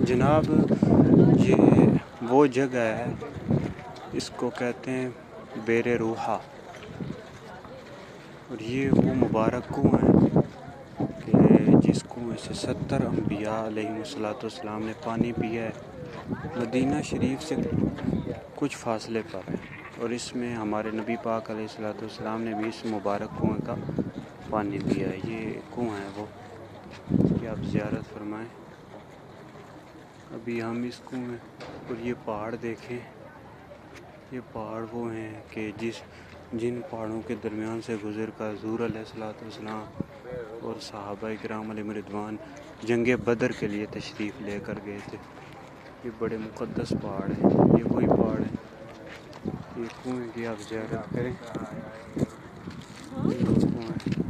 جناب یہ وہ جگہ ہے، اس کو کہتے ہیں بیر روحا، اور یہ وہ مبارک کنواں ہے کہ جس کنویں سے 70 انبیاء علیہ السلام نے پانی پیا ہے، مدینہ شریف سے کچھ فاصلے پر ہے، اور اس میں ہمارے نبی پاک علیہ السلام نے بھی اس مبارک کنویں کا پانی پیا ہے۔ یہ کنواں ہے وہ کہ آپ زیارت فرمائیں۔ ابھی ہم اس کنویں اور یہ پہاڑ دیکھیں، یہ پہاڑ وہ ہیں کہ جن پہاڑوں کے درمیان سے گزر کر حضور علیہ السلام اور صحابہ کرام علیہم رضوان جنگ بدر کے لیے تشریف لے کر گئے تھے۔ یہ بڑے مقدس پہاڑ ہیں، یہ وہی پہاڑ ہیں، یہ کنویں کی آپ زیارت کریں۔ یہ کنواں ہے۔